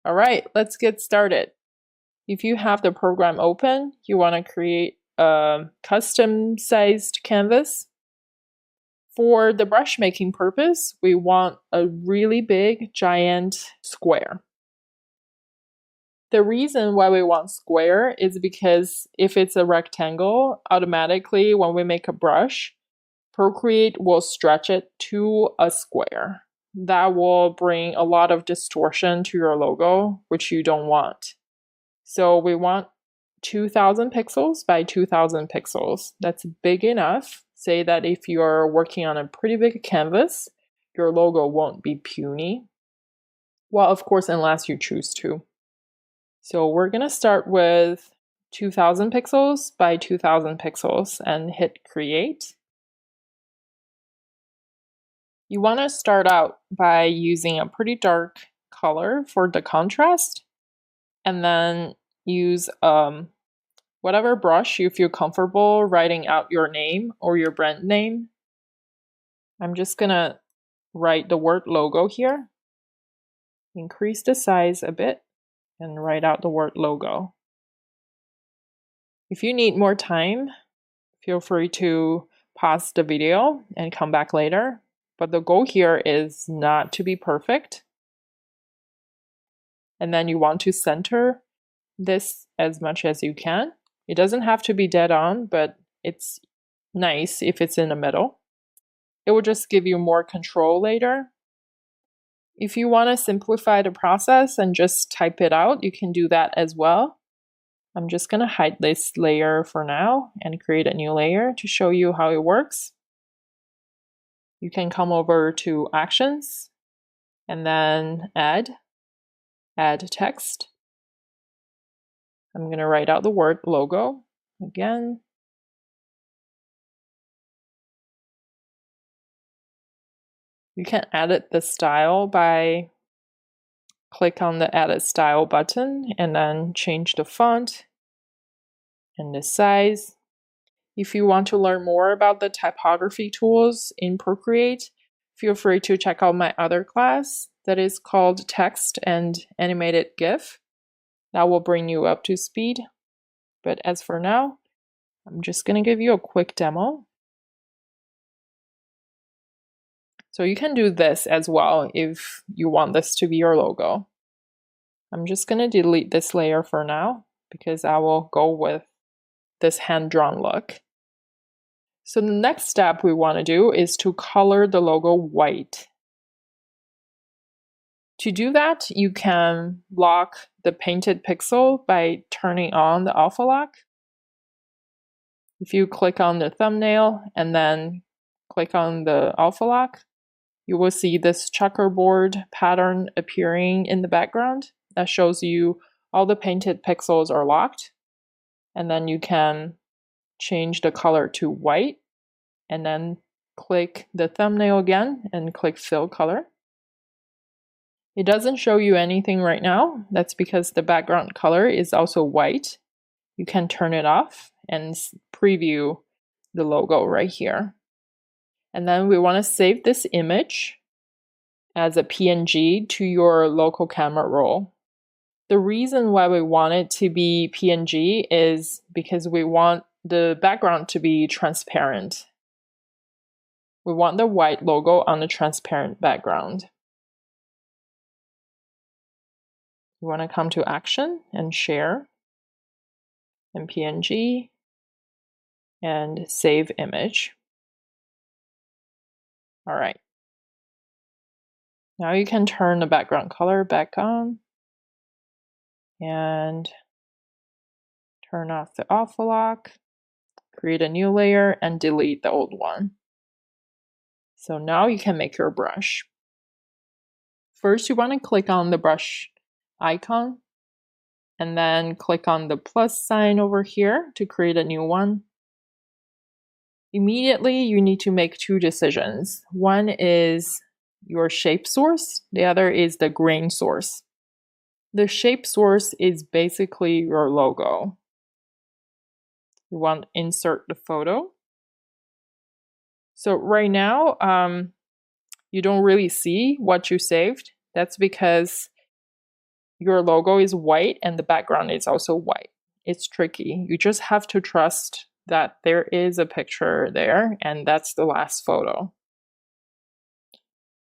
All right, let's get started. If you have the program open, you want to create a custom sized canvas. For the brush making purpose, we want a really big, giant square. The reason why we want square is because if it's a rectangle, automatically when we make a brush, Procreate will stretch it to a square. That will bring a lot of distortion to your logo, which you don't want. So we want 2000 pixels by 2000 pixels. That's big enough. Say that if you're working on a pretty big canvas, your logo won't be puny. Well, of course, unless you choose to. So we're going to start with 2000 pixels by 2000 pixels and hit create. You want to start out by using a pretty dark color for the contrast, and then use whatever brush you feel comfortable writing out your name or your brand name. I'm just gonna write the word logo here. Increase the size a bit and write out the word logo. If you need more time, feel free to pause the video and come back later. But the goal here is not to be perfect. And then you want to center this as much as you can. It doesn't have to be dead on, but it's nice if it's in the middle. It will just give you more control later. If you want to simplify the process and just type it out, you can do that as well. I'm just going to hide this layer for now and create a new layer to show you how it works. You can come over to Actions and then Add Text. I'm going to write out the word logo again. You can edit the style by click on the Edit Style button and then change the font and the size. If you want to learn more about the typography tools in Procreate, feel free to check out my other class that is called Text and Animated GIF. That will bring you up to speed. But as for now, I'm just going to give you a quick demo. So you can do this as well if you want this to be your logo. I'm just going to delete this layer for now because I will go with this hand-drawn look. So the next step we want to do is to color the logo white. To do that, you can lock the painted pixel by turning on the alpha lock. If you click on the thumbnail and then click on the alpha lock, you will see this checkerboard pattern appearing in the background that shows you all the painted pixels are locked. And then you can change the color to white and then click the thumbnail again and click fill color. It doesn't show you anything right now. That's because the background color is also white. You can turn it off and preview the logo right here. And then we want to save this image as a PNG to your local camera roll. The reason why we want it to be PNG is because we want the background to be transparent. We want the white logo on the transparent background. You want to come to Action and Share and PNG and Save Image. All right. Now you can turn the background color back on and turn off the alpha lock, create a new layer, and delete the old one. So now you can make your brush. First, you want to click on the brush icon and then click on the plus sign over here to create a new one. Immediately, you need to make two decisions. One is your shape source, the other is the grain source. The shape source is basically your logo. You want to insert the photo. So right now, you don't really see what you saved. That's because your logo is white and the background is also white. It's tricky. You just have to trust that there is a picture there and that's the last photo.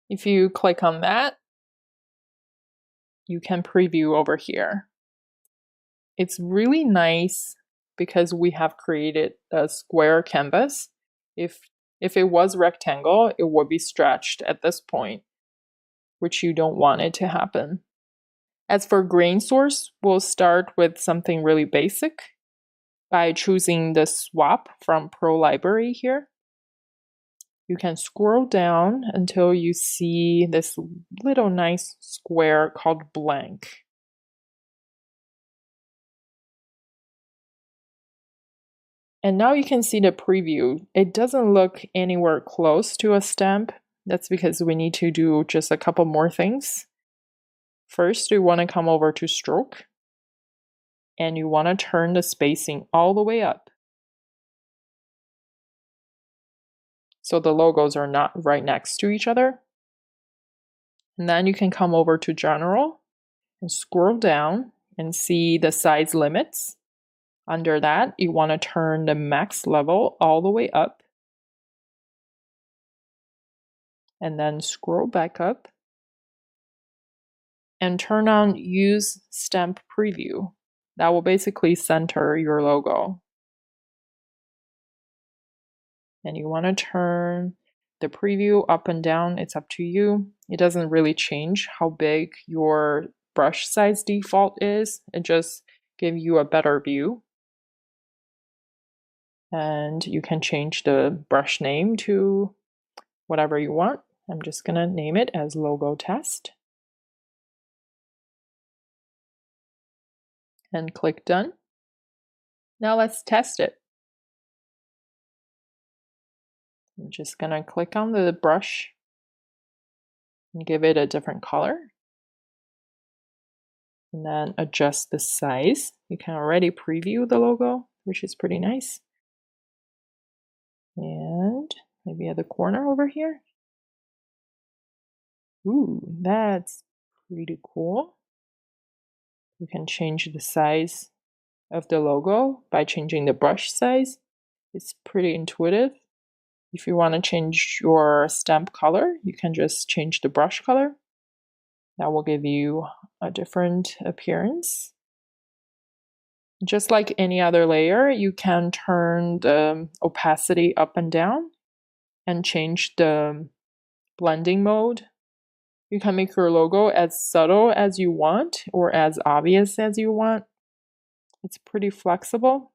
If you click on that, you can preview over here. It's really nice because we have created a square canvas. If it was rectangle, it would be stretched at this point, which you don't want it to happen. As for grain source, we'll start with something really basic by choosing the swap from Pro Library here. You can scroll down until you see this little nice square called blank. And now you can see the preview. It doesn't look anywhere close to a stamp. That's because we need to do just a couple more things. First, you want to come over to stroke and you want to turn the spacing all the way up, so the logos are not right next to each other. And then you can come over to general and scroll down and see the size limits. Under that, you want to turn the max level all the way up. And then scroll back up and turn on Use Stamp Preview. That will basically center your logo. And you want to turn the preview up and down. It's up to you. It doesn't really change how big your brush size default is. It just gives you a better view. And you can change the brush name to whatever you want. I'm just going to name it as Logo Test. And click Done. Now let's test it. I'm just going to click on the brush and give it a different color. And then adjust the size. You can already preview the logo, which is pretty nice. And maybe at the corner over here. Ooh, that's pretty cool. You can change the size of the logo by changing the brush size. It's pretty intuitive. If you want to change your stamp color, you can just change the brush color. That will give you a different appearance. Just like any other layer, you can turn the opacity up and down and change the blending mode. You can make your logo as subtle as you want or as obvious as you want. It's pretty flexible.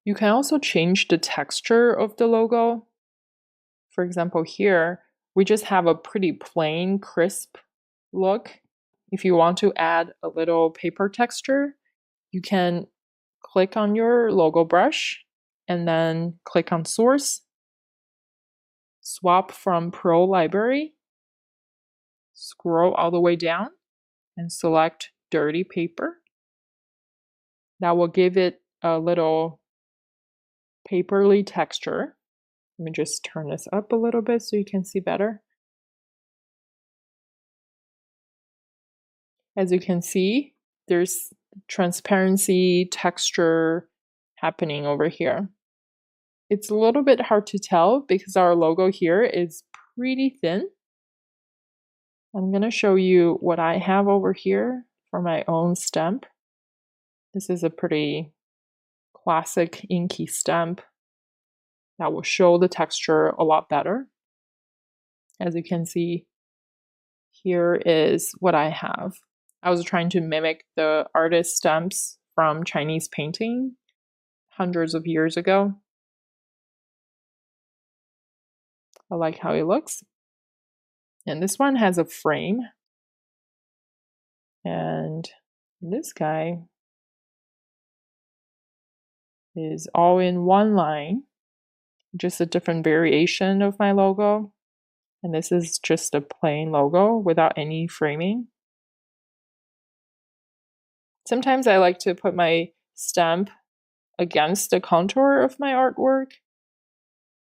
You can also change the texture of the logo. For example, here, we just have a pretty plain, crisp look. If you want to add a little paper texture, you can click on your logo brush and then click on Source, swap from Pro Library, scroll all the way down and select Dirty Paper. That will give it a little paperly texture. Let me just turn this up a little bit so you can see better. As you can see, there's transparency texture happening over here. It's a little bit hard to tell because our logo here is pretty thin. I'm going to show you what I have over here for my own stamp. This is a pretty classic inky stamp that will show the texture a lot better. As you can see, here is what I have. I was trying to mimic the artist stamps from Chinese painting hundreds of years ago. I like how it looks. And this one has a frame. And this guy is all in one line, just a different variation of my logo. And this is just a plain logo without any framing. Sometimes I like to put my stamp against the contour of my artwork.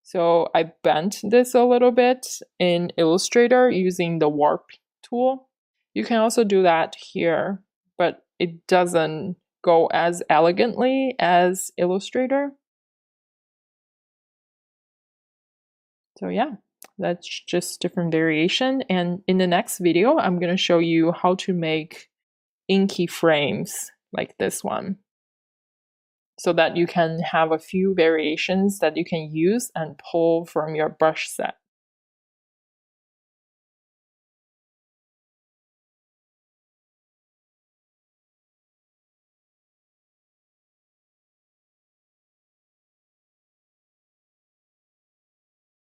So I bent this a little bit in Illustrator using the warp tool. You can also do that here, but it doesn't go as elegantly as Illustrator. So yeah, that's just different variation. And in the next video, I'm going to show you how to make inky frames like this one, so that you can have a few variations that you can use and pull from your brush set.